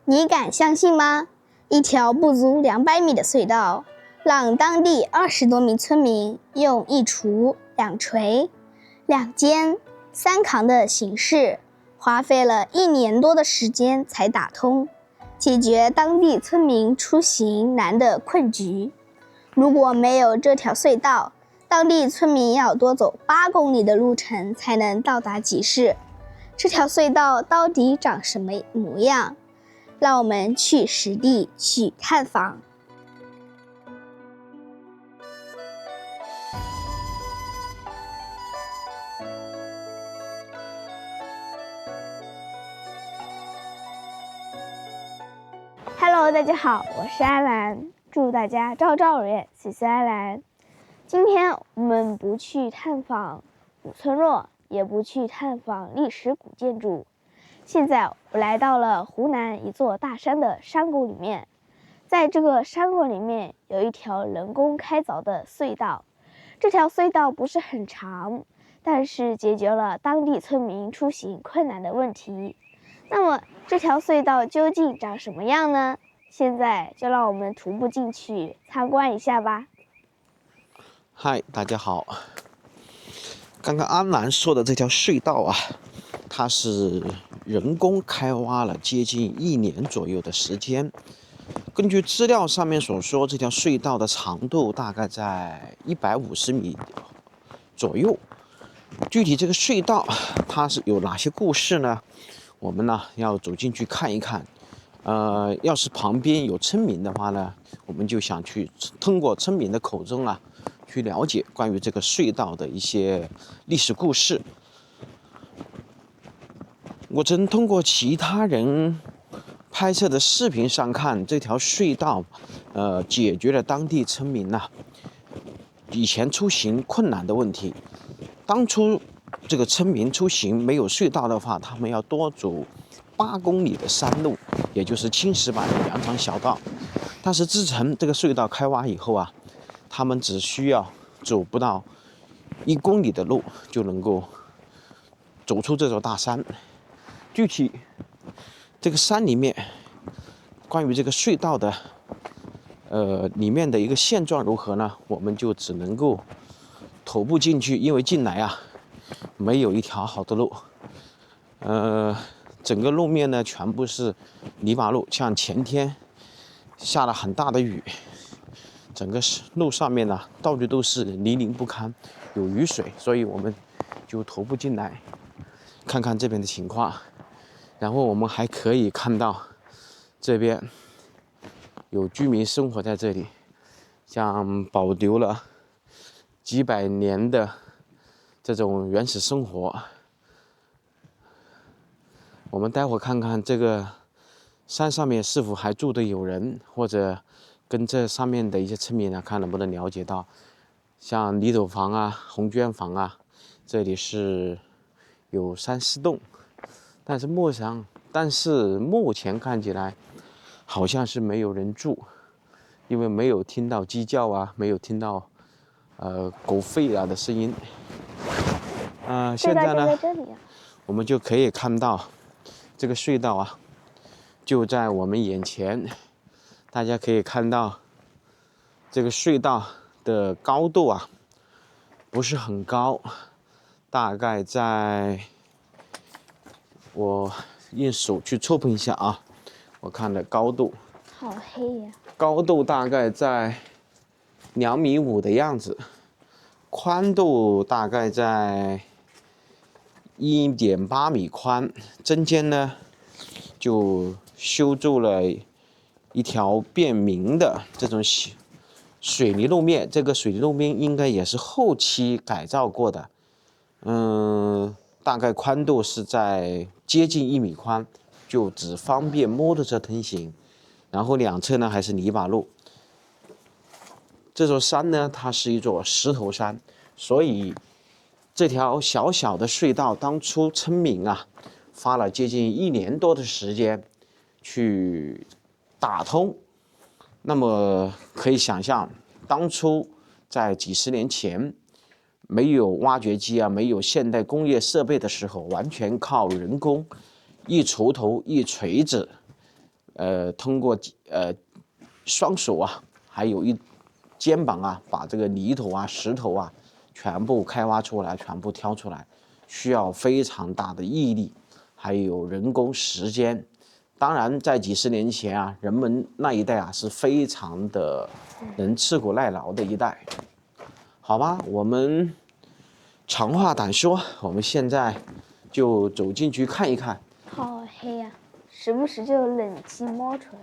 你敢相信吗？一条不足200米的隧道，让当地20多名村民用1锄、2锤、2肩、3扛的形式，花费了1年多的时间才打通，解决当地村民出行难的困局。如果没有这条隧道，当地村民要多走8公里的路程才能到达集市。这条隧道到底长什么模样？让我们去实地去探访。Hello， 大家好，我是安兰，祝大家朝朝如月，岁岁安兰。今天我们不去探访古村落，也不去探访历史古建筑。现在我来到了湖南一座大山的山谷里面，在这个山谷里面有一条人工开凿的隧道。这条隧道不是很长，但是解决了当地村民出行困难的问题。那么这条隧道究竟长什么样呢？现在就让我们徒步进去参观一下吧。嗨，大家好。刚刚安兰说的这条隧道啊，它是人工开挖了接近1年左右的时间。根据资料上面所说，这条隧道的长度大概在150米左右。具体这个隧道它是有哪些故事呢？我们呢要走进去看一看。要是旁边有村民的话呢，我们就想去通过村民的口中啊，去了解关于这个隧道的一些历史故事。我曾通过其他人拍摄的视频上看，这条隧道，解决了当地村民以前出行困难的问题。当初这个村民出行没有隧道的话，他们要多走8公里的山路，也就是青石板的羊肠小道。但是自从这个隧道开挖以后啊，他们只需要走不到1公里的路就能够走出这座大山。具体这个山里面关于这个隧道的里面的一个现状如何呢？我们就只能够徒步进去，因为进来啊没有一条好的路。整个路面呢全部是泥巴路，像前天下了很大的雨，整个路上面呢到处都是泥泞不堪，有雨水，所以我们就徒步进来看看这边的情况。然后我们还可以看到这边有居民生活在这里，像保留了几百年的这种原始生活。我们待会看看这个山上面是否还住的有人，或者跟这上面的一些村民看能不能了解到，像泥头房啊、红砖房啊，这里是有3、4栋，但是目前看起来好像是没有人住，因为没有听到鸡叫啊，没有听到狗吠啊的声音。现在呢，我们就可以看到这个隧道啊，就在我们眼前。大家可以看到这个隧道的高度啊，不是很高，大概在我用手去触碰一下啊，我看的高度，好黑呀！高度大概在2.5米的样子，宽度大概在1.8米宽，中间呢就修筑了一条便民的这种水泥路面，这个水泥路面应该也是后期改造过的。大概宽度是在接近1米宽，就只方便摩托车通行。然后两侧呢还是泥巴路。这座山呢，它是一座石头山，所以这条小小的隧道，当初村民花了接近1年多的时间去打通。那么可以想象，当初在几十年前，没有挖掘机没有现代工业设备的时候，完全靠人工，一锄头一锤子通过双手啊，还有肩膀啊，把这个泥头啊、石头啊全部开挖出来，全部挑出来，需要非常大的毅力，还有人工时间。当然，在几十年前啊，人们那一代啊是非常的能吃苦耐劳的一代。好吧，我们长话短说，我们现在就走进去看一看。好黑呀、时不时就有冷气冒出来。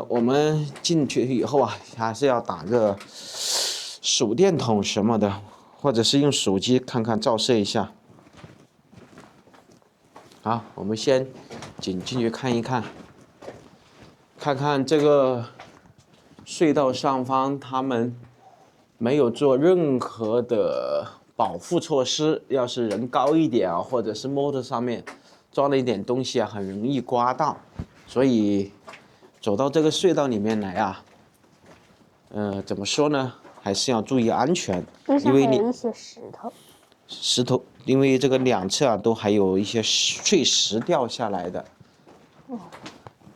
我们进去以后啊，还是要打个手电筒什么的，或者是用手机看看照射一下。好，我们先进去看一看，看看这个隧道上方他们没有做任何的保护措施。要是人高一点啊，或者是摩托上面装了一点东西啊，很容易刮到。所以走到这个隧道里面来啊，怎么说呢？还是要注意安全，地上因为还有一些石头。因为这个两侧啊都还有一些碎石掉下来的。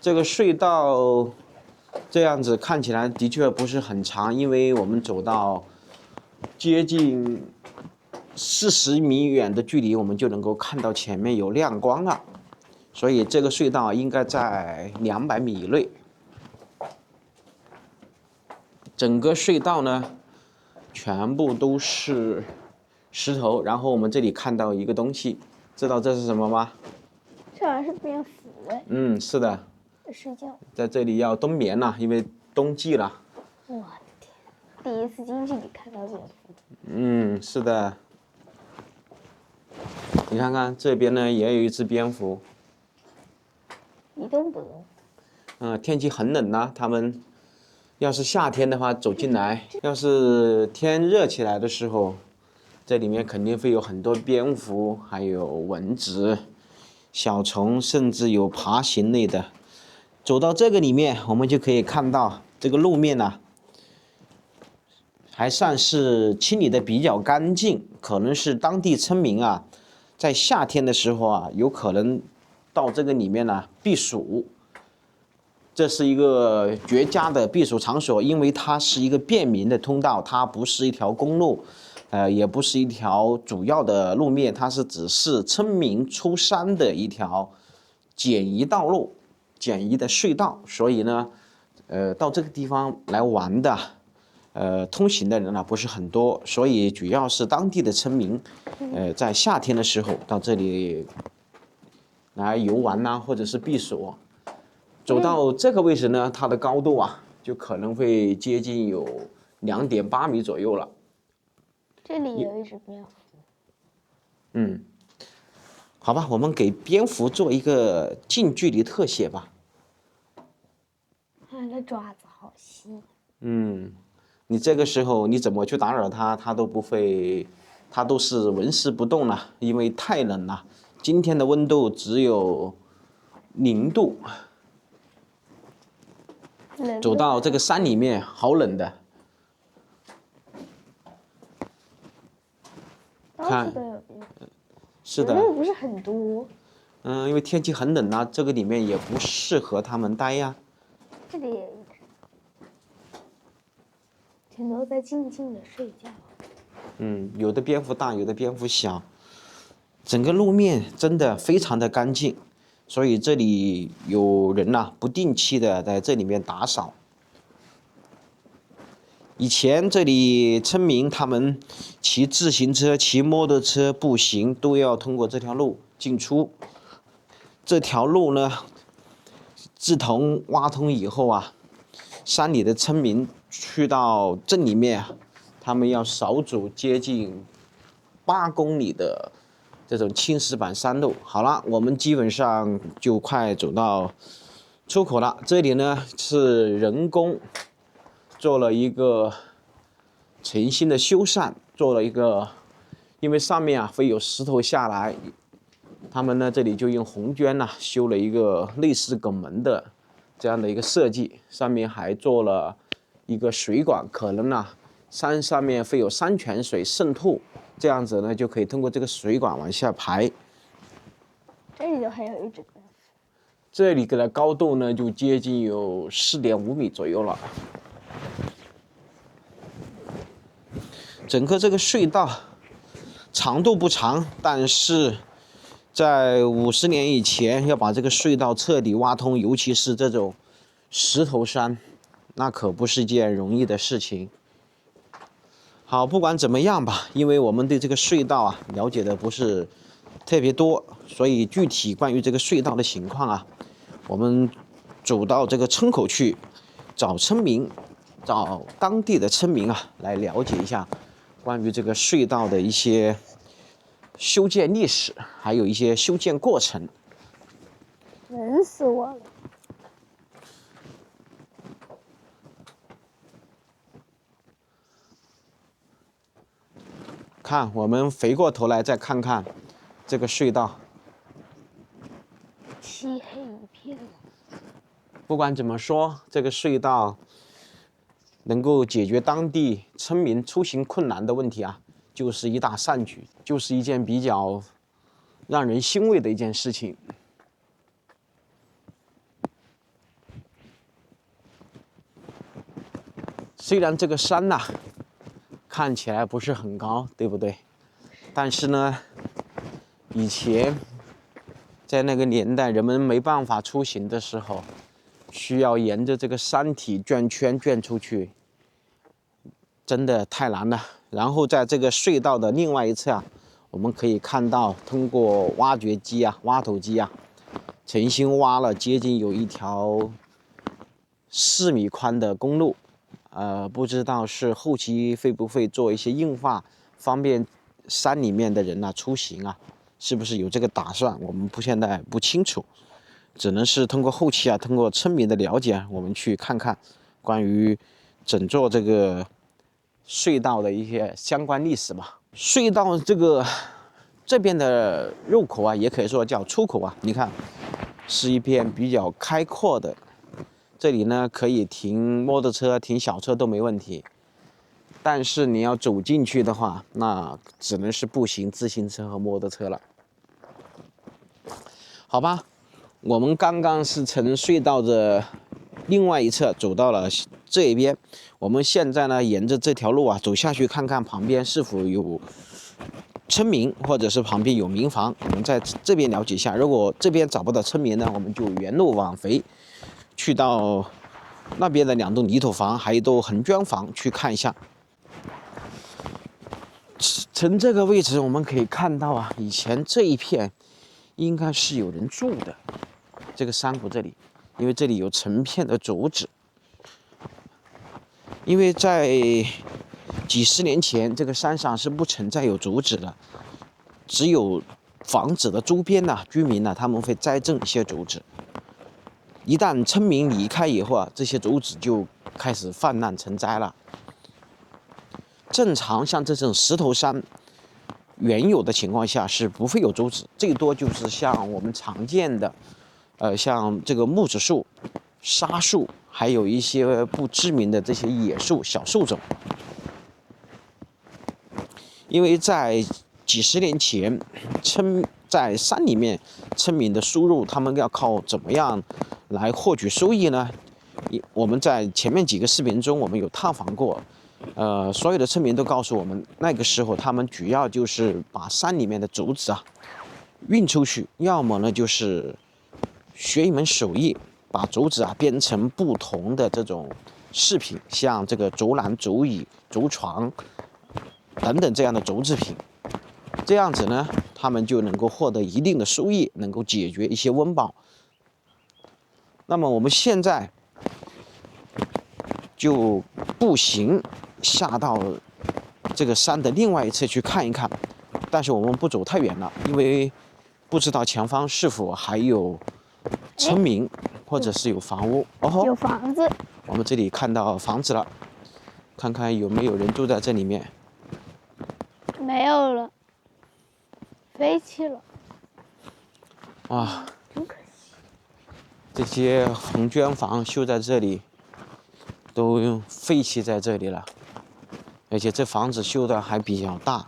这个隧道这样子看起来的确不是很长，因为我们走到接近40米远的距离，我们就能够看到前面有亮光了。所以这个隧道应该在200米以内。整个隧道呢，全部都是石头。然后我们这里看到一个东西，知道这是什么吗？这好像是蝙蝠哎。是的。在睡觉。在这里要冬眠了，因为冬季了。我的天，第一次近距离看到蝙蝠。是的。你看看这边呢，也有一只蝙蝠。一动不动。天气很冷呐，它们要是夏天的话走进来，要是天热起来的时候，这里面肯定会有很多蝙蝠，还有蚊子、小虫，甚至有爬行类的。走到这个里面，我们就可以看到这个路面呢，还算是清理的比较干净，可能是当地村民啊，在夏天的时候啊，有可能到这个里面呢避暑。这是一个绝佳的避暑场所，因为它是一个便民的通道，它不是一条公路，也不是一条主要的路面，它只是村民出山的一条简易道路、简易的隧道。所以呢，到这个地方来玩的，通行的人呢不是很多，所以主要是当地的村民，在夏天的时候到这里来游玩呐，或者是避暑。走到这个位置呢，它的高度啊，就可能会接近有2.8米左右了。这里有一只蝙蝠。好吧，我们给蝙蝠做一个近距离特写吧。它的爪子好细。你这个时候你怎么去打扰它，它都不会，它都是纹丝不动了，因为太冷了。今天的温度只有0度。走到这个山里面，好冷的。到处都有蝙蝠。是的。不是很多。因为天气很冷啊，这个里面也不适合它们待呀。这里也有一只。全都在静静的睡觉。有的蝙蝠大，有的蝙蝠小。整个路面真的非常的干净。所以这里有人呐，不定期的在这里面打扫。以前这里村民他们骑自行车、骑摩托车、步行都要通过这条路进出。这条路呢，自从挖通以后啊，山里的村民去到镇里面，他们要少走接近8公里的这种青石板山路。好了，我们基本上就快走到出口了。这里呢是人工做了一个诚心的修缮，做了一个，因为上面啊会有石头下来，他们呢这里就用红砖呐修了一个类似拱门的这样的一个设计，上面还做了一个水管，可能呢山上面会有山泉水渗透。这样子呢，就可以通过这个水管往下排。这里头还有一只蝙蝠。这里的高度呢就接近有4.5米左右了。整个这个隧道长度不长，但是在50年以前要把这个隧道彻底挖通，尤其是这种石头山，那可不是件容易的事情。好，不管怎么样吧，因为我们对这个隧道啊了解的不是特别多，所以具体关于这个隧道的情况啊，我们走到这个村口去找村民，找当地的村民啊来了解一下关于这个隧道的一些修建历史，还有一些修建过程。冷死我了！看，我们回过头来再看看这个隧道，漆黑一片。不管怎么说，这个隧道能够解决当地村民出行困难的问题啊，就是一大善举，就是一件比较让人欣慰的一件事情。虽然这个山呐，看起来不是很高，对不对？但是呢，以前在那个年代，人们没办法出行的时候，需要沿着这个山体转圈转出去，真的太难了。然后在这个隧道的另外一侧啊，我们可以看到，通过挖掘机啊、挖土机啊，诚心挖了接近有一条4米宽的公路。不知道是后期会不会做一些硬化，方便山里面的人啊出行啊，是不是有这个打算？我们现在不清楚，只能是通过后期啊，通过村民的了解，我们去看看关于整座这个隧道的一些相关历史吧。隧道这边的入口啊，也可以说叫出口啊，你看是一片比较开阔的。这里呢可以停摩托车、停小车都没问题，但是你要走进去的话，那只能是步行、自行车和摩托车了。好吧，我们刚刚是从隧道的另外一侧走到了这一边，我们现在呢沿着这条路啊走下去，看看旁边是否有村民，或者是旁边有民房，我们在这边了解一下。如果这边找不到村民呢，我们就原路往回。去到那边的2栋泥土房，还有一栋横砖房去看一下。从这个位置我们可以看到啊，以前这一片应该是有人住的，这个山谷这里，因为这里有成片的竹子。因为在几十年前，这个山上是不存在有竹子的，只有房子的周边呢，居民呢他们会栽种一些竹子。一旦村民离开以后啊，这些竹子就开始泛滥成灾了。正常像这种石头山原有的情况下是不会有竹子，最多就是像我们常见的，像这个木质树、沙树，还有一些不知名的这些野树、小树种。因为在几十年前，在山里面村民的收入，他们要靠怎么样来获取收益呢？我们在前面几个视频中，我们有探访过，所有的村民都告诉我们，那个时候他们主要就是把山里面的竹子啊运出去，要么呢就是学一门手艺，把竹子啊编成不同的这种饰品，像这个竹篮、竹椅、竹床等等这样的竹制品。这样子呢，他们就能够获得一定的收益，能够解决一些温饱。那么我们现在就步行下到这个山的另外一侧去看一看，但是我们不走太远了，因为不知道前方是否还有村民，或者是有房屋。哦，有房子。我们这里看到房子了，看看有没有人住在这里面。没有了，废弃了。哇，真可惜。这些红砖房修在这里，都废弃在这里了，而且这房子修的还比较大。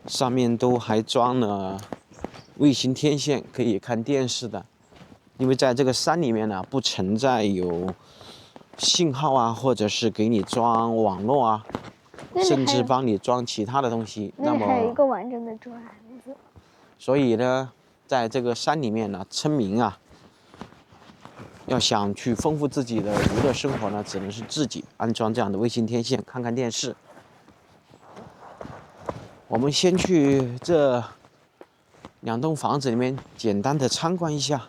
上面都还装了卫星天线，可以看电视的。因为在这个山里面呢，不存在有信号啊，或者是给你装网络啊，甚至帮你装其他的东西。那里还有一个完整的转子。所以呢，在这个山里面呢，村民啊，要想去丰富自己的娱乐生活呢，只能是自己安装这样的卫星天线，看看电视。我们先去这2栋房子里面简单的参观一下。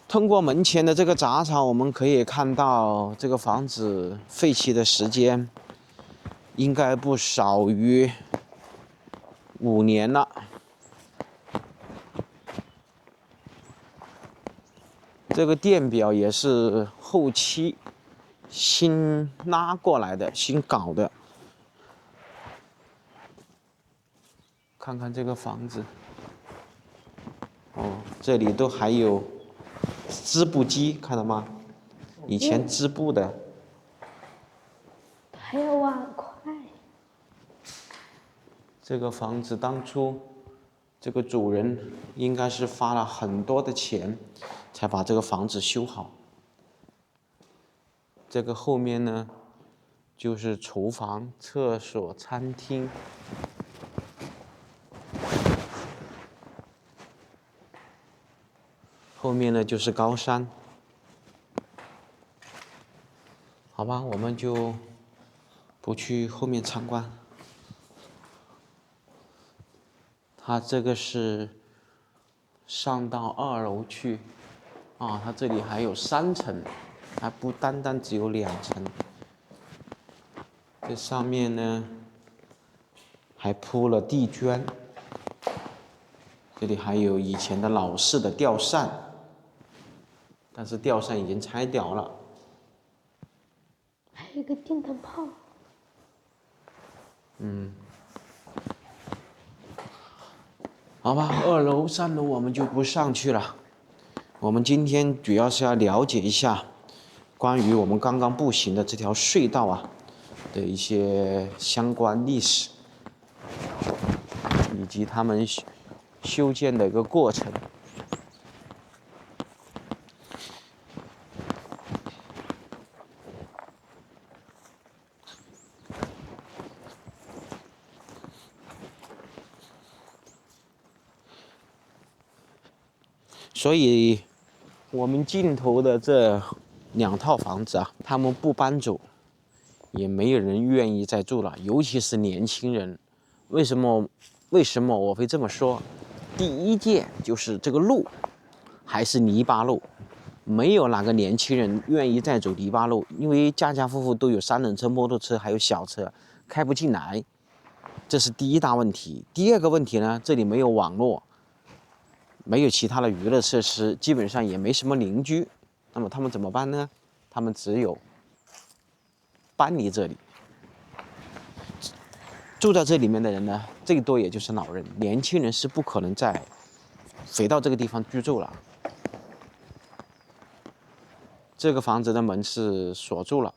通过门前的这个杂草，我们可以看到这个房子废弃的时间应该不少于5年了。这个电表也是后期新拉过来的，新搞的。看看这个房子，哦，这里都还有织布机，看到吗？以前织布的。还有碗筷。这个房子当初这个主人应该是花了很多的钱才把这个房子修好。这个后面呢，就是厨房、厕所、餐厅。后面呢就是高山。好吧，我们就不去后面参观。它这个是上到2楼去，啊，它这里还有3层，还不单单只有2层。这上面呢还铺了地砖，这里还有以前的老式的吊扇，但是吊扇已经拆掉了。还有一个电灯泡。好吧，2楼、3楼我们就不上去了。我们今天主要是要了解一下关于我们刚刚步行的这条隧道啊的一些相关历史，以及他们修建的一个过程。所以，我们尽头的这2套房子啊，他们不搬走，也没有人愿意再住了，尤其是年轻人。为什么我会这么说？第一件就是这个路还是泥巴路，没有哪个年轻人愿意再走泥巴路，因为家家户户都有3轮车、摩托车，还有小车，开不进来，这是第一大问题。第二个问题呢，这里没有网络。没有其他的娱乐设施，基本上也没什么邻居，那么他们怎么办呢？他们只有搬离这里。住在这里面的人呢，最多也就是老人，年轻人是不可能再回到这个地方居住了。这个房子的门是锁住了。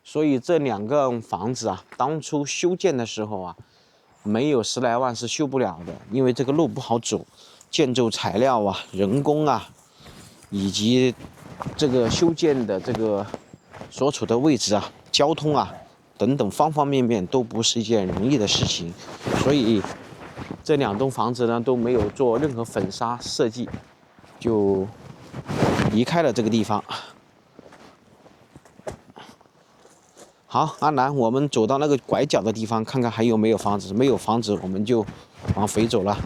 所以这2个房子啊，当初修建的时候啊，没有10来万是修不了的，因为这个路不好走，建筑材料啊、人工啊，以及这个修建的这个所处的位置啊、交通啊等等方方面面都不是一件容易的事情，所以这2栋房子呢都没有做任何粉刷设计，就离开了这个地方。好，阿南，我们走到那个拐角的地方，看看还有没有房子。没有房子，我们就往回走了。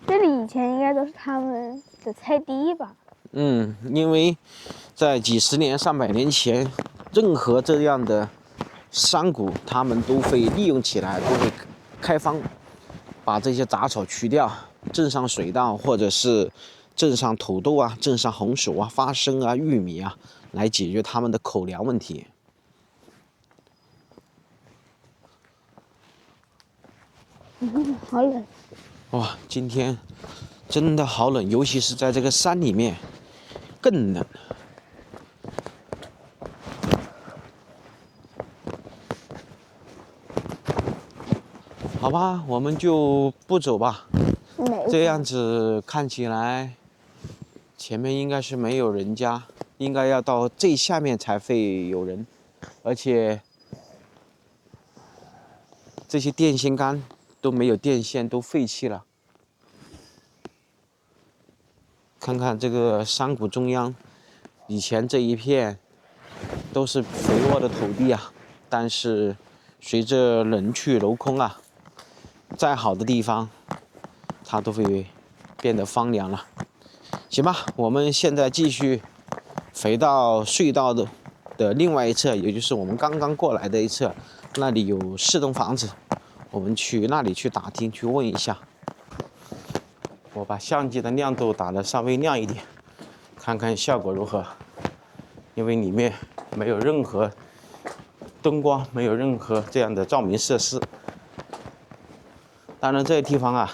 这里以前应该都是他们的菜地吧？因为在几十年、上百年前，任何这样的山谷，他们都会利用起来，都会开荒，把这些杂草去掉，种上水稻，或者是种上土豆啊，种上红薯啊、花生啊、玉米啊，来解决他们的口粮问题。好冷。哇，今天真的好冷，尤其是在这个山里面更冷。好吧，我们就不走吧。这样子看起来，前面应该是没有人家，应该要到最下面才会有人，而且这些电线杆都没有电线，都废弃了。看看这个山谷中央，以前这一片都是肥沃的土地啊，但是随着人去楼空啊，再好的地方，它都会变得荒凉了。行吧，我们现在继续回到隧道的另外一侧，也就是我们刚刚过来的一侧，那里有4栋房子，我们去那里去打听，去问一下。我把相机的亮度打得稍微亮一点，看看效果如何。因为里面没有任何灯光，没有任何这样的照明设施。当然，这个地方啊，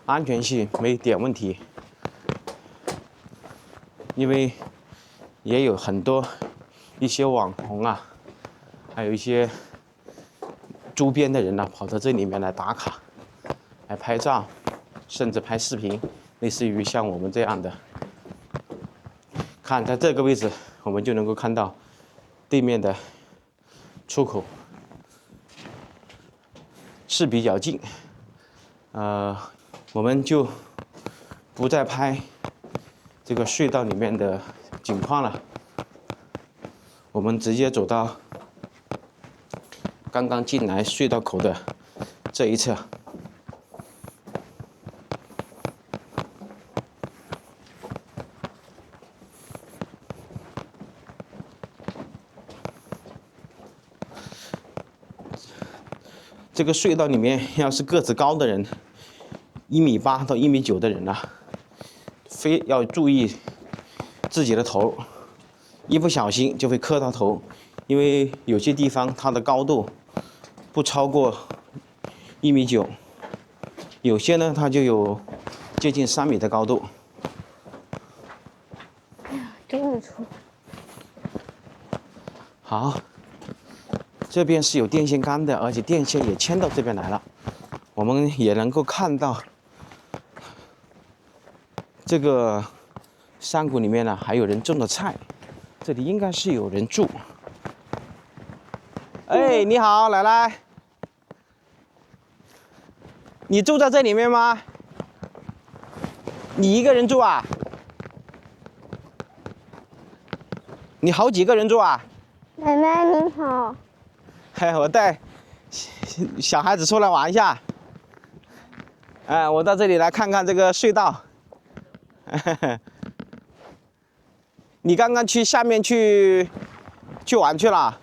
安全性没一点问题，因为也有很多一些网红啊，还有一些周边的人呢、跑到这里面来打卡、来拍照，甚至拍视频，类似于像我们这样的。看，在这个位置，我们就能够看到对面的出口是比较近。我们就不再拍这个隧道里面的景况了，我们直接走到刚刚进来隧道口的这一侧。这个隧道里面，要是个子高的人，1.8米到1.9米的人啊，非要注意自己的头，一不小心就会磕到头，因为有些地方它的高度不超过1.9米，有些呢它就有接近3米的高度。哎呀，真的出。好。这边是有电线杆的，而且电线也牵到这边来了。我们也能够看到，这个山谷里面呢还有人种的菜，这里应该是有人住。哎，你好，奶奶，你住在这里面吗？你一个人住啊？你好几个人住啊？奶奶您好。嘿，我带小孩子出来玩一下。哎，我到这里来看看这个隧道。你刚刚去下面去玩去了？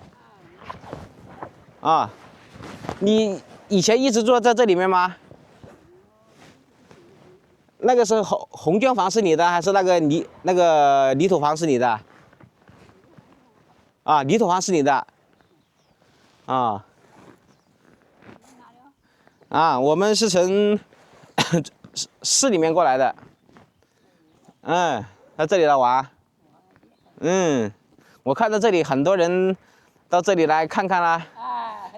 啊，你以前一直住在这里面吗？那个是红砖房是你的，还是那个泥土房是你的？啊，泥土房是你的。啊，我们是从市里面过来的，到这里来玩。我看到这里很多人到这里来看看啦。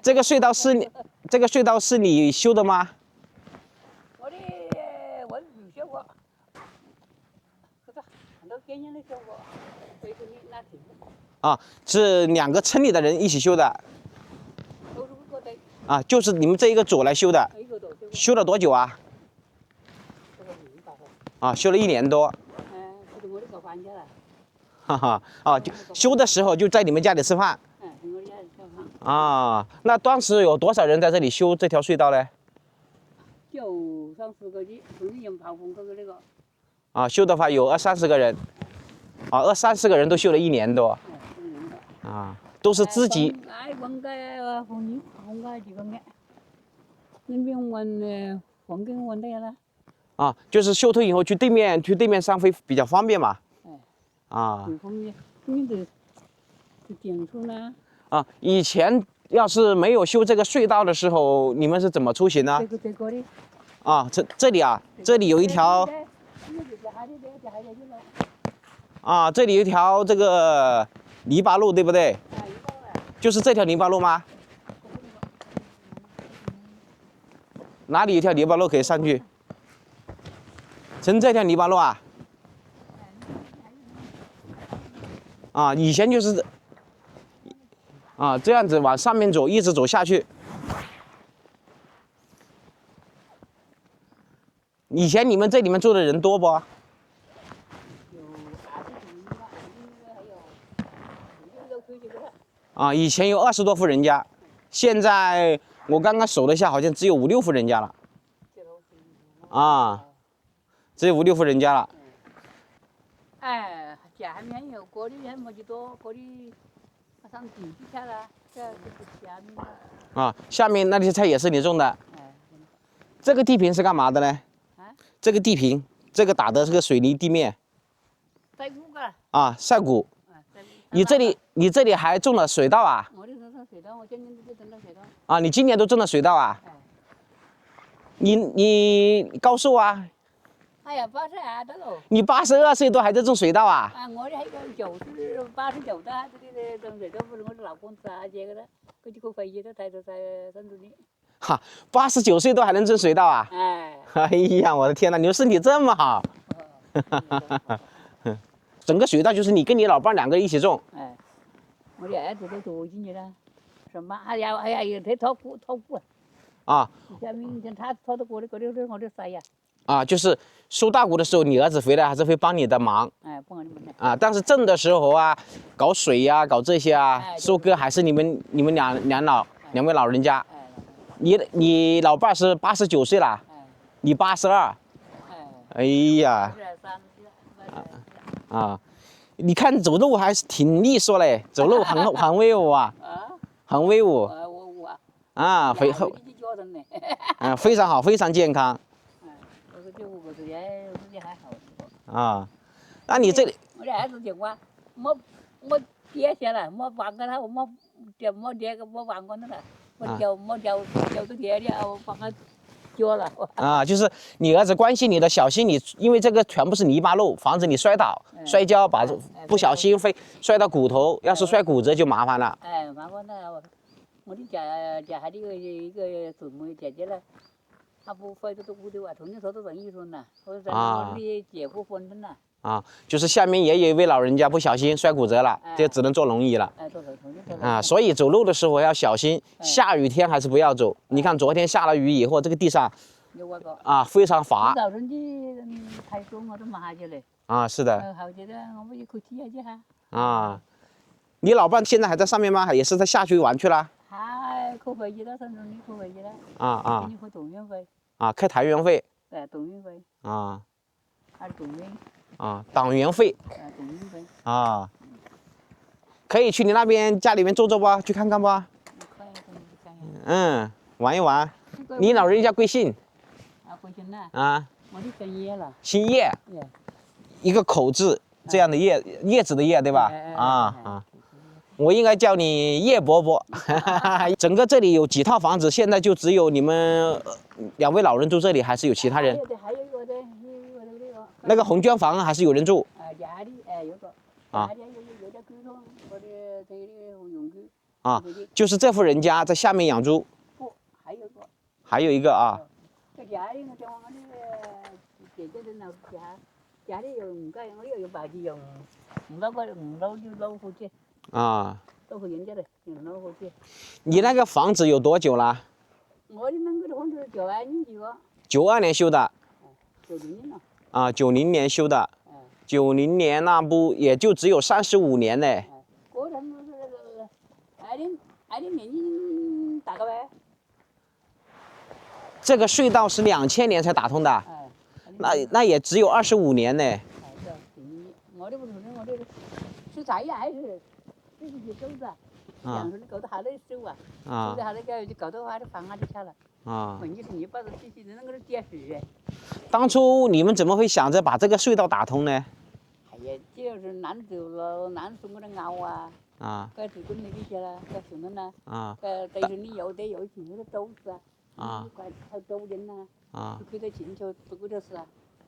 这个隧道是你修的吗？我没修过，可是很多别人都修过，所以说你那挺。啊，是2个村里的人一起修的。啊，就是你们这一个组来修的。修了多久啊？啊，修了1年多。哈哈，就修的时候就在你们家里吃饭。啊，那当时有多少人在这里修这条隧道呢？就30个的，从你用跑风那个。啊，修的话有20-30个人。啊，20-30个人都修了1年多。啊，都是自己。啊，就是修通以后去对面上会比较方便嘛。啊。啊，以前要是没有修这个隧道的时候，你们是怎么出行呢？这个的。啊，这里啊，这里有一条啊，这里有一条这个泥巴路，对不对？就是这条泥巴路吗？哪里有一条泥巴路可以上去？从这条泥巴路啊？啊，以前就是啊，这样子往上面走，一直走下去。以前你们这里面住的人多不？啊，以前有20多户人家，现在我刚刚数了一下，好像只有5、6户人家了。啊，只有5、6户人家了。哎，下面有过的还没几多，过的马上地皮下了，这就是下面了。啊，下面那些菜也是你种的。哎。这个地坪是干嘛的呢？啊？这个地坪，这个打的是个水泥地面。晒谷个。啊，晒谷。你这里还种了水稻啊？我种了水稻，我今年都种了水稻。啊，你今年都种了水稻啊？哎。你高寿啊？哎呀，82的喽。你82岁都还在种水稻啊？啊，我的还有个89的，这里种水稻不是我的老公扎这个的，佢就回去的，抬头在山东里。哈，89岁都还能种水稻啊？哎。哎呀，我的天哪，你们身体这么好！整个水稻就是你跟你老伴2个一起种。哎，我的儿子都做进去了，什么？哎呀，有他掏谷。啊。下面他掏的谷的，我的晒呀。啊，就是收大谷的时候，你儿子回来还是会帮你的忙。哎，帮你们的。啊，但是种的时候啊，搞水呀、搞这些啊，收割还是你们两位老人家。你老伴是89岁了，你82。哎呀。啊，你看走路还是挺利索嘞，走路很威武啊。很威武。啊，非常好，非常健康。啊，那你这里。我的儿子讲话，没跌下来，没玩过他，没玩过那个，没掉到跌的，我把他教了。啊，就是你儿子关心你的，小心你，因为这个全部是泥巴路，防止你摔倒、摔跤，不小心会摔到骨头，要是摔骨折就麻烦了。哎，麻烦了，我的家还有一个姊妹姐姐了。他不会这个屋的话，从那时候都容易说呢，我的姐夫分的呢。啊，就是下面也有一位老人家不小心摔骨折了，这只能坐轮椅了。哎，坐轮椅。啊，所以走路的时候要小心，下雨天还是不要走。你看昨天下了雨以后，这个地上啊非常滑。早晨去台中我都麻去了。啊，是的。好觉得我们去踢下去哈。啊，你老伴现在还在上面吗？也是他下去玩去了？他去回去了，上中里去回去了。给你开动员费。啊，开团员费。对，动员费。啊。还动员。啊，党员费。动员费。啊。可以去你那边家里面坐坐不？去看看不？嗯，玩一玩。你老人家贵姓？贵姓呢？啊。我的姓叶了。姓叶。一个口字这样的叶子的叶，对吧？啊。我应该叫你叶伯伯。整个这里有几套房子？现在就只有你们2位老人住这里，还是有其他人？还有我的。那个红砖房还是有人住？家里有个。啊。有点沟通，我的这里用具。啊，就是这户人家在下面养猪。不，还有个。还有一个啊。在家里我叫我的姐姐的老家里有5个，我有8只用5老就老虎去。啊。老虎人家的，用老虎去。你那个房子有多久了？我的那个房子92年修的。92年修的。90年了。啊，90年修的。90年那不也就只有35年呢？过程是那个20年打个呗。这个隧道是2000年才打通的。那也只有25年呢。我的不同的，我的是啥呀？还是自己收的？养出来搞得好累收啊！收得好累个就搞得话就房就下了。啊。问题是你把这机器人那个跌死。当初你们怎么会想着把这个隧道打通呢？哎也就是难走了，难送我的熬啊。该做工的这些啦，该送的啦。但是你有钱那个周子啊，你快炒周人呐。给他进去做这事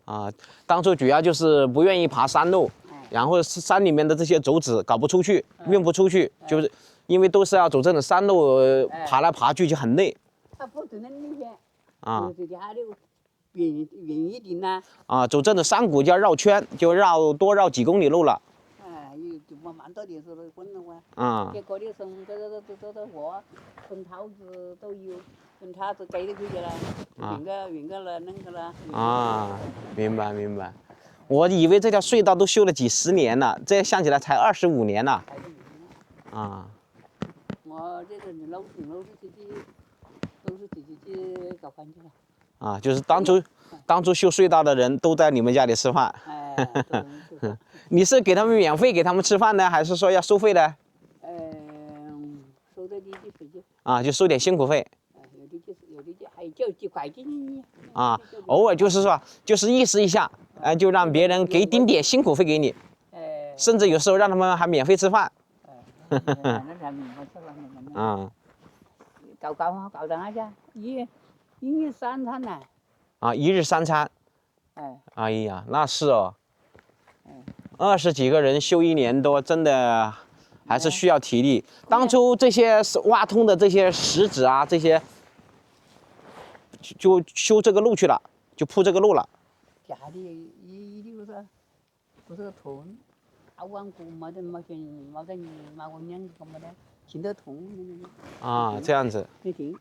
啊。当初主要就是不愿意爬山路，然后山里面的这些种子搞不出去，运不出去，就是因为都是要走这种山路，爬来爬去就很累。他不走那些，这家的远一点呐。走这种山谷就要绕圈，就多绕几公里路了。就慢慢到点时候混了哇。结果的生这活，种桃子都有，种桃子给的可以了，运个了弄个了。明白。我以为这条隧道都修了几十年了，这想起来才25年了。我这个老是自己，都是自己去搞环境了。就是当初修隧道的人都在你们家里吃饭。你是给他们免费给他们吃饭呢，还是说要收费呢？收的几水就。就收点辛苦费。有的还就几块钱。偶尔就是说，就是意思一下，就让别人给顶点辛苦费给你。甚至有时候让他们还免费吃饭。搞上下一日3餐呢。1日3餐。哎呀，那是哦。20几个人修1年多，真的还是需要体力。当初这些挖通的这些石子啊，这些就修这个路去了，就铺这个路了。家里不是痛，弯骨没得2年个没得，心都痛。这样子。停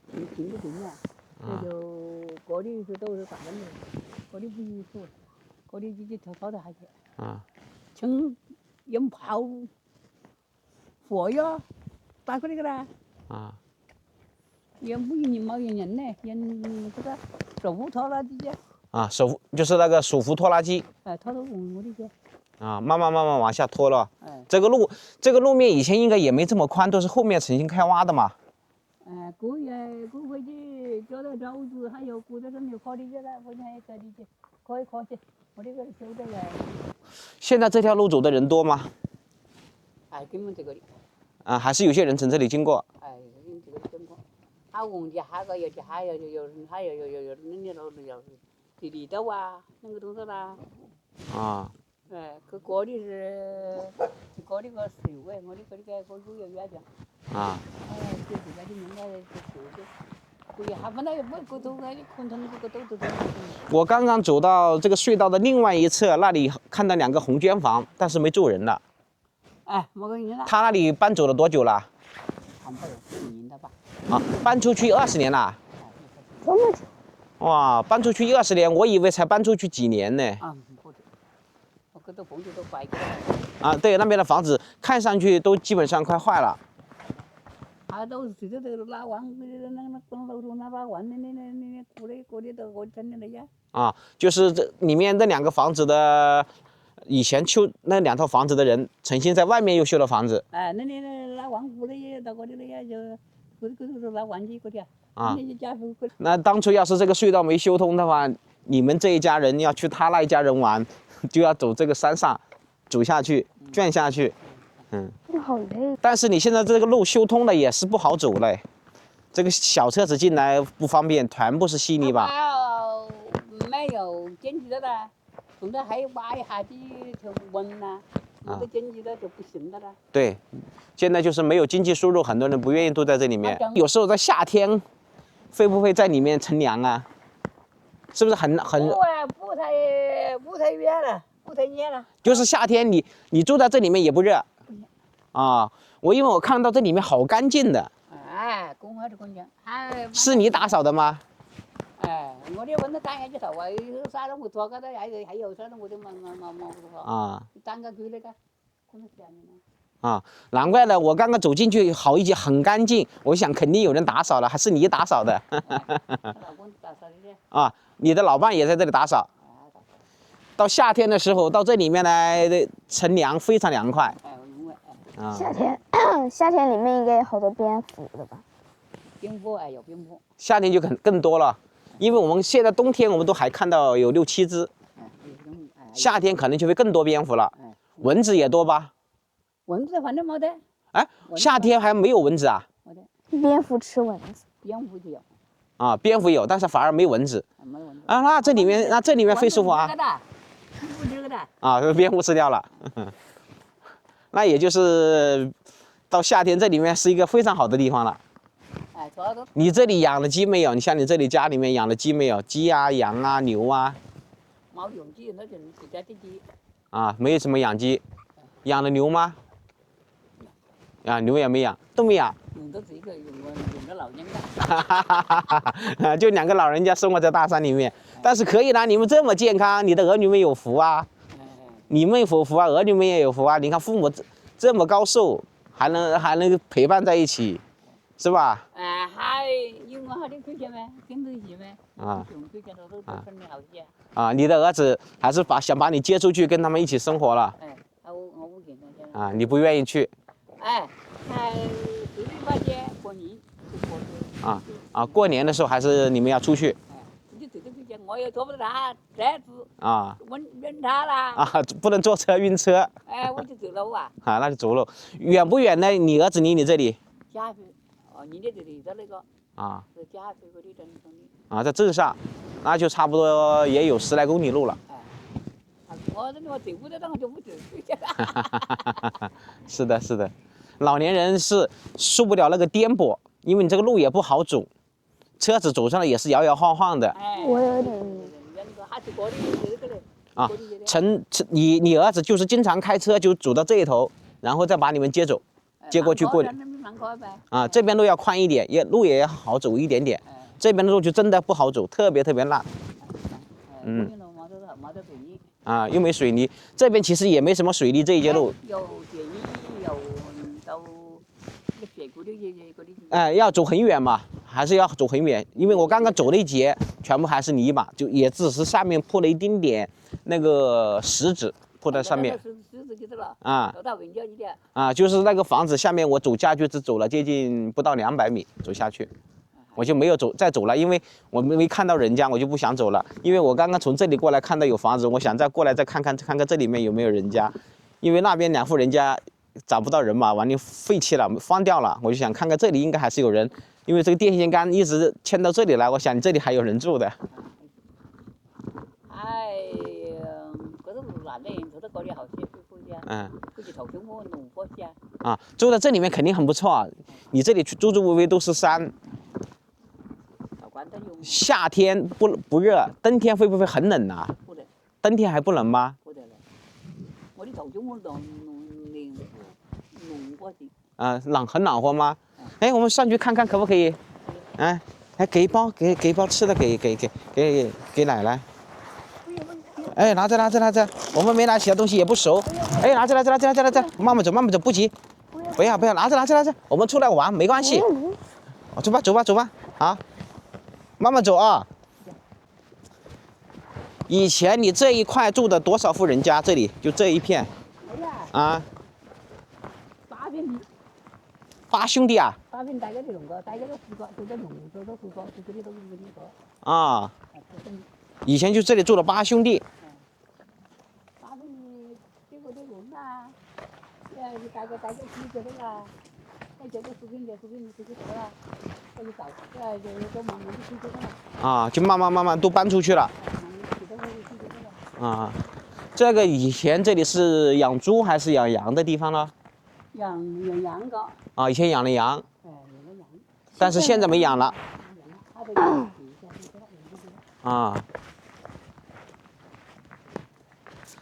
啊！那就过的是都是大问题，过的不许说，过的就跑到下去。从用炮火药打过来个啦。也不用毛人呢，用这个手扶拖拉机。就是那个手扶拖拉机。拖到我的去。慢慢往下拖了。这个路面以前应该也没这么宽，都是后面重新开挖的嘛。过回去交点招子，还有过在这里考虑去了，我还可以去，可以去，我这个修的呀。现在这条路走的人多吗？根本这个里。还是有些人从这里经过。这个经过，忘记还有人那里路要地里头啊，那个东西啦。过的是过的个10位，我的个路要远点。我刚刚走到这个隧道的另外一侧，那里看到2个红砖房，但是没住人了。没人了。他那里搬走了多久了？差不多10年了吧。搬出去20年了。这么久？哇，搬出去20年，我以为才搬出去几年呢。我这都房子都坏了。对，那边的房子看上去都基本上快坏了。都是这个拉完，那楼上那拉完的过的都我真的那呀。就是这里面这2个房子的，以前修那2套房子的人，重新在外面又修了房子。那里拉完过的也到过的呀，就过的拉完的过的。那当初要是这个隧道没修通的话，你们这一家人要去他那一家人玩，就要走这个山上，走下去，转下去。好累。但是你现在这个路修通了，也是不好走嘞。这个小车子进来不方便，全部是稀泥巴。没有经济的啦，从这还挖一下子就稳了，有的经济的就不行的了。对，现在就是没有经济收入，很多人不愿意住在这里面。有时候在夏天，会不会在里面乘凉啊？是不是很？不太远了，不太热了。就是夏天你住在这里面也不热。因为我看到这里面好干净的。公开的空间。是你打扫的吗？我的问他干下去扫啊，有啥人我做个的，还有啥人我都忙单个去那个，可能下面呢。难怪呢，我刚刚走进去好一截，很干净，我想肯定有人打扫了，还是你打扫的。老公打扫的。你的老伴也在这里打扫。到夏天的时候，到这里面来乘凉，非常凉快。夏天里面应该有好多蝙蝠的吧？蝙蝠有蝙蝠。夏天就更多了，因为我们现在冬天我们都还看到有6、7只，夏天可能就会更多蝙蝠了。蚊子也多吧？蚊子反正没得。哎，夏天还没有蚊子啊？没得。蝙蝠吃蚊子。蝙蝠就有。啊，蝙蝠有，但是反而没蚊子。没蚊子。啊，那这里面会舒服啊。啊，被蝙蝠吃掉了。那也就是到夏天这里面是一个非常好的地方了。哎，主要都。你这里养了鸡没有？你像你这里家里面养了鸡没有？鸡啊、羊啊、牛啊。没养鸡，那就自家的鸡。啊，没有什么养鸡，养了牛吗？啊，牛也没养，都没养。养的这个养个老人家。就2个老人家生活在大山里面，但是可以啦，你们这么健康，你的儿女们有福啊。你们有福啊，儿女们也有福啊。你看父母这么高寿，还能陪伴在一起，是吧？哎，还有我好的亏钱没？跟着一起没？啊。亏钱都分的好些。啊，你的儿子还是想把你接出去跟他们一起生活了。哎，我不给他。啊，你不愿意去。哎，还18节过年。过年的时候还是你们要出去。我也坐不了车子啊，晕他啦啊，不能坐车晕车。哎，我就走路啊。啊，那就走路，远不远呢？你儿子离你这里？嘉禾，哦，你的这里在那个啊，是嘉禾嗰啲镇上的。啊，在镇上，那就差不多也有10来公里路了。哎，我这里我走不得，我就不走。是的，是的，老年人是受不了那个颠簸，因为你这个路也不好走。车子走上来也是摇摇晃晃的。我有点。啊，你儿子就是经常开车就走到这一头，然后再把你们接走，接过去过年。啊，这边路要宽一点，路也好走一点点。这边的路就真的不好走，特别烂。啊，又没水泥，这边其实也没什么水泥这一节路。有水泥，有到水沟的嗰啲。哎，要走很远嘛。还是要走很远，因为我刚刚走了一节，全部还是泥巴，就也只是上面铺了一丁点那个石子铺在上面。啊。啊，就是那个房子下面，我走下去只走了接近不到200米走下去，我就没有再走了，因为我没看到人家，我就不想走了。因为我刚刚从这里过来看到有房子，我想再过来再看看这里面有没有人家，因为那边2户人家找不到人嘛，完了废弃了，荒掉了，我就想看看这里应该还是有人。因为这个电线杆一直牵到这里来，我想这里还有人住的。哎呀，嗰度难的人住得嗰啲好些，估计头胸我农活些。啊，住在这里面肯定很不错啊！你这里周围围都是山。夏天不热，冬天会不会很冷啊？不冷。冬天还不冷吗？不得冷。我的头胸我农活些。啊，很暖和吗？哎，我们上去看看可不可以？哎，给一包吃的给奶奶。哎，拿着，我们没拿其他东西也不熟。哎，拿着，慢慢走，不急。不要，拿着，我们出来玩没关系。走吧，啊，慢慢走啊。以前你这一块住的多少户人家？这里就这一片。啊。8兄弟啊！啊，以前就这里住了8兄弟。啊，就慢慢都搬出去了。啊，这个以前这里是养猪还是养羊的地方呢？养羊的。啊，以前养了羊。但是现在没养了。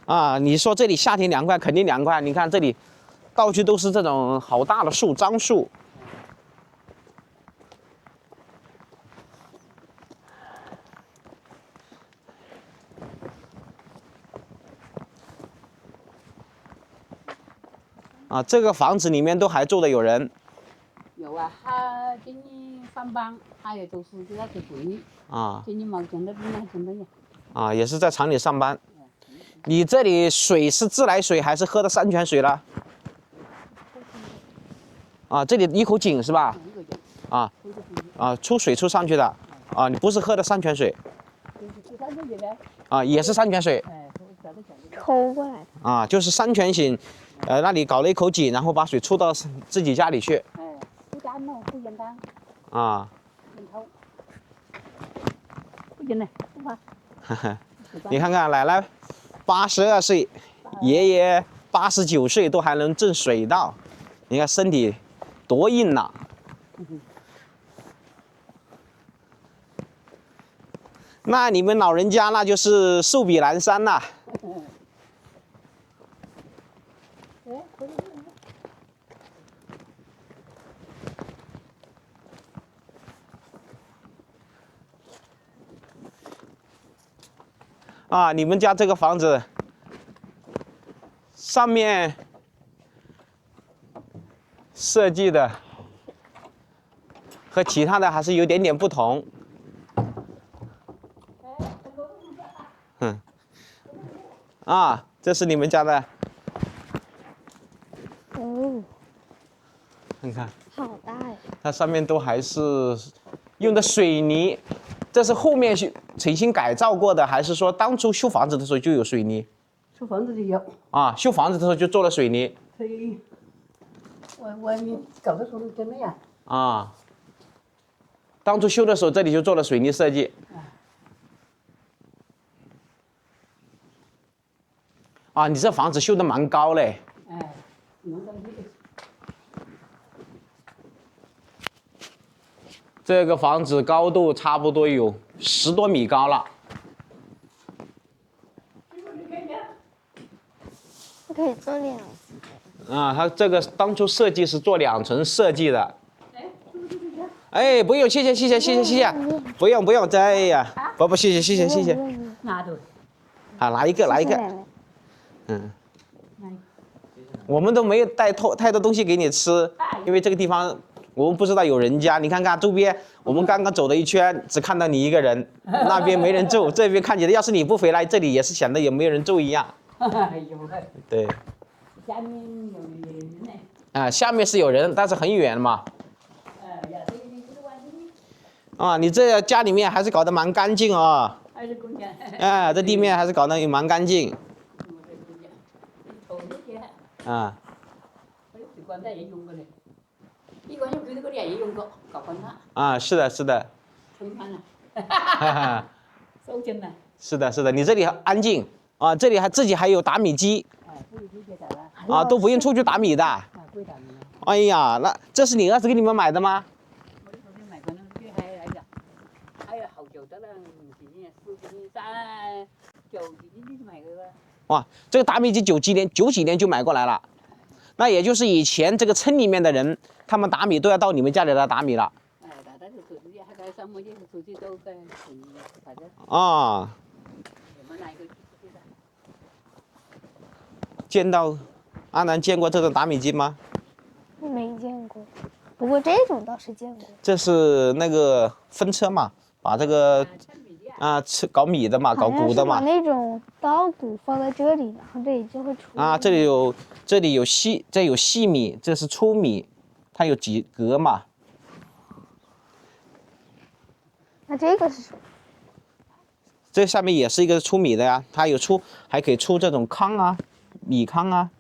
啊，你说这里夏天凉快，肯定凉快。你看这里，到处都是这种好大的树，樟树。啊，这个房子里面都还住的有人。有啊，他今年上班，他也都是在那做鬼。啊。今年没挣到，今年还挣到呢。啊，也是在厂里上班。你这里水是自来水还是喝的山泉水了？啊，这里一口井是吧？啊。啊，出水出上去的。啊，你不是喝的山泉水。啊，也是山泉水。抠过来的。啊，就是山泉井，那里搞了一口井，然后把水出到自己家里去。哎，不干了，不简单。啊。不简单，不怕。你看看奶奶82岁，爷爷89岁都还能挣水稻，你看身体多硬呐！那你们老人家那就是寿比南山呐。啊，你们家这个房子上面设计的和其他的还是有点点不同。啊，这是你们家的。哦，看看，好大呀！它上面都还是用的水泥，这是后面重新改造过的，还是说当初修房子的时候就有水泥？修房子就有。啊，修房子的时候就做了水泥。对，外面搞的时候真的呀。啊，当初修的时候这里就做了水泥设计。啊，你这房子修得蛮高嘞。哎，能上去。这个房子高度差不多有10多米高了。可以做2层。啊，它这个当初设计是做2层设计的。哎，不用，谢谢，不用，哎呀，不，谢谢。拿着。好，拿一个。嗯。我们都没有带太多东西给你吃，因为这个地方我们不知道有人家。你看看周边，我们刚刚走了一圈，只看到你一个人，那边没人住，这边看起来要是你不回来，这里也是显得有没有人住一样。对。下面有人呢。啊，下面是有人，但是很远嘛。啊，你这家里面还是搞得蛮干净啊。还是公家。哎，这地面还是搞得也蛮干净。啊。棺材也用过嘞，一关就给那个脸也用过，搞棺材。啊，是的。存盘了。收钱了。是的，你这里安静啊，这里自己还有打米机。啊，都不用出去打米的。不会打米。哎呀，那这是你儿子给你们买的吗？我昨天买过那个还有好久的了，4几年、3、9几年就买过了。哇，这个打米机9几年就买过来了。那也就是以前这个村里面的人，他们打米都要到你们家里来打米了。哎，打就出去，还在什么就是出去都在反正。啊。我们哪一个见到，安南见过这种打米机吗？没见过，不过这种倒是见过。这是那个分车嘛，把这个搞米的嘛，搞谷的嘛。把那种稻谷放在这里，然后这里就会出。啊，这里有细米，这是粗米，它有几格嘛。那这个是什么？这下面也是一个出米的呀，它还可以出这种糠啊、米糠啊，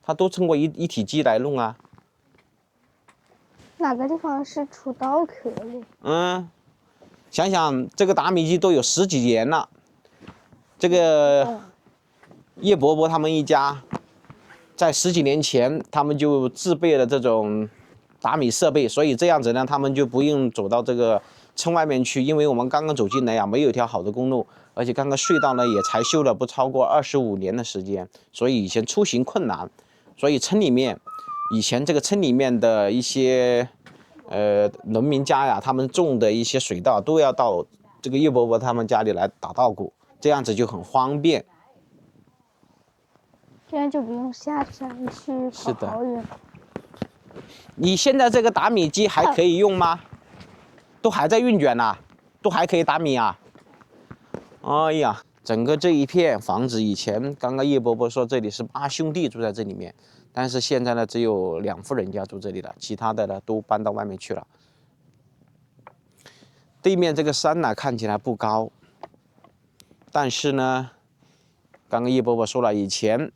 它都通过一体机来弄啊。哪个地方是出稻壳的？想想这个打米机都有10几年了，这个叶伯伯他们一家在10几年前他们就自备了这种打米设备，所以这样子呢，他们就不用走到这个村外面去，因为我们刚刚走进来呀，没有一条好的公路，而且刚刚隧道呢也才修了不超过25年的时间，所以以前出行困难，所以以前这个村里面的一些农民家呀，他们种的一些水稻都要到这个叶伯伯他们家里来打稻谷，这样子就很方便。这样就不用下山去跑好远。你现在这个打米机还可以用吗？都还在运转呐，都还可以打米啊。哎呀，整个这一片房子以前刚刚叶伯伯说这里是8兄弟住在这里面，但是现在呢只有2户人家住这里了，其他的呢都搬到外面去了。对面这个山呢看起来不高，但是呢刚刚叶伯伯说了，以前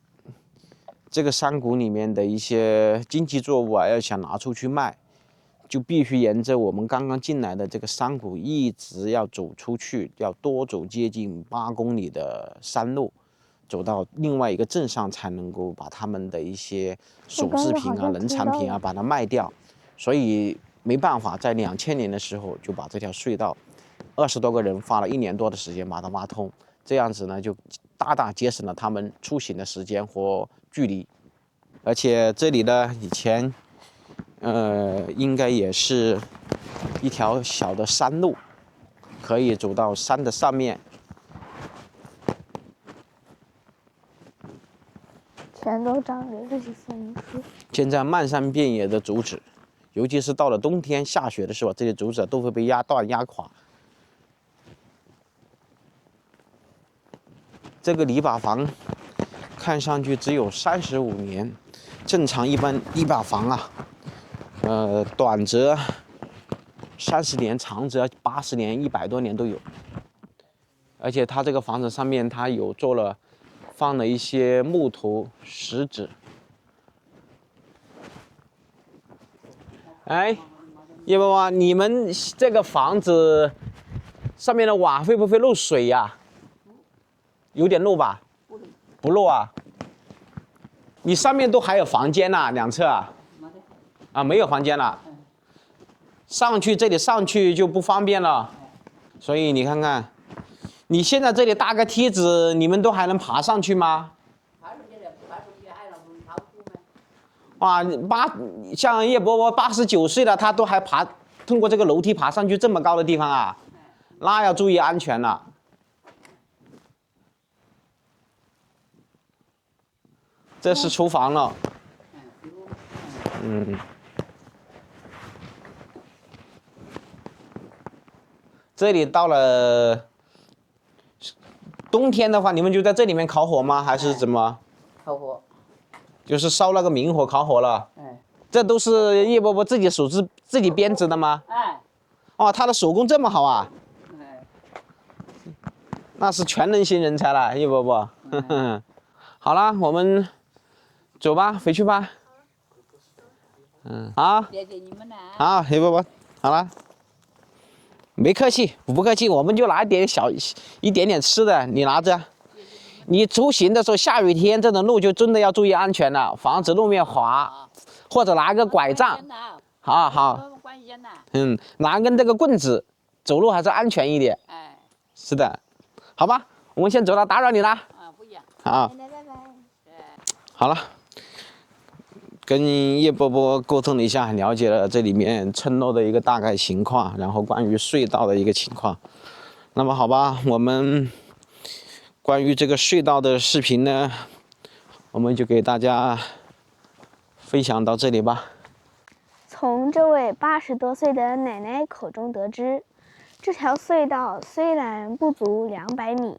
这个山谷里面的一些经济作物啊，要想拿出去卖，就必须沿着我们刚刚进来的这个山谷一直要走出去，要多走接近8公里的山路，走到另外一个镇上，才能够把他们的一些手制品啊、农产品啊把它卖掉。所以没办法，在2000年的时候就把这条隧道20多个人花了1年多的时间把它挖通，这样子呢就大大节省了他们出行的时间和距离。而且这里呢以前应该也是一条小的山路，可以走到山的上面。全都长着这些松树。现在漫山遍野的竹子，尤其是到了冬天下雪的时候，这些竹子都会被压断、压垮。这个篱笆房看上去只有35年，正常一般篱笆房啊，短则30年，长则80年、100多年都有。而且它这个房子上面，它有放了一些木头、石子。哎，叶伯伯，你们这个房子上面的瓦会不会漏水呀？有点漏吧？不漏啊。你上面都还有房间呐，2侧啊？啊，没有房间了。这里上去就不方便了，所以你看看，你现在这里搭个梯子，你们都还能爬上去吗？哇，像叶伯伯89岁了，他都还通过这个楼梯爬上去这么高的地方啊，那要注意安全了。这是厨房了，这里到了冬天的话，你们就在这里面烤火吗？还是怎么？烤火。就是烧那个明火烤火了。这都是叶伯伯自己编织的吗？哦，他的手工这么好啊。那是全能型人才了，叶伯伯。好了，我们走吧，回去吧。好。谢谢你们了。好，叶伯伯，好了。没客气，不客气，我们就拿一点点吃的，你拿着。你出行的时候，下雨天这种路就真的要注意安全了，防止路面滑，或者拿个拐杖。好。拿根这个棍子，走路还是安全一点。是的，好吧，我们先走了，打扰你了。不一样。好。拜拜。好了。跟叶伯伯沟通了一下，了解了这里面村落的一个大概情况，然后关于隧道的一个情况。那么好吧，我们关于这个隧道的视频呢，我们就给大家分享到这里吧。从这位80多岁的奶奶口中得知，这条隧道虽然不足200米，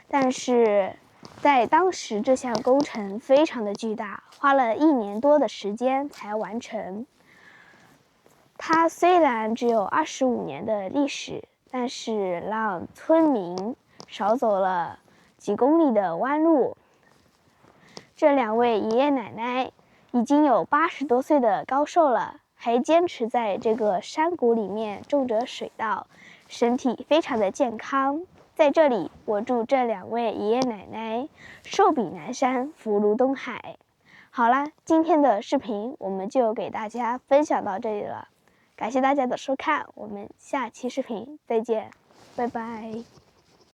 但是在当时这项工程非常的巨大，花了1年多的时间才完成。它虽然只有25年的历史，但是让村民少走了几公里的弯路。这2位爷爷奶奶已经有80多岁的高寿了，还坚持在这个山谷里面种着水稻，身体非常的健康。在这里，我祝这2位爷爷奶奶寿比南山，福如东海。好了，今天的视频我们就给大家分享到这里了，感谢大家的收看，我们下期视频再见，拜拜。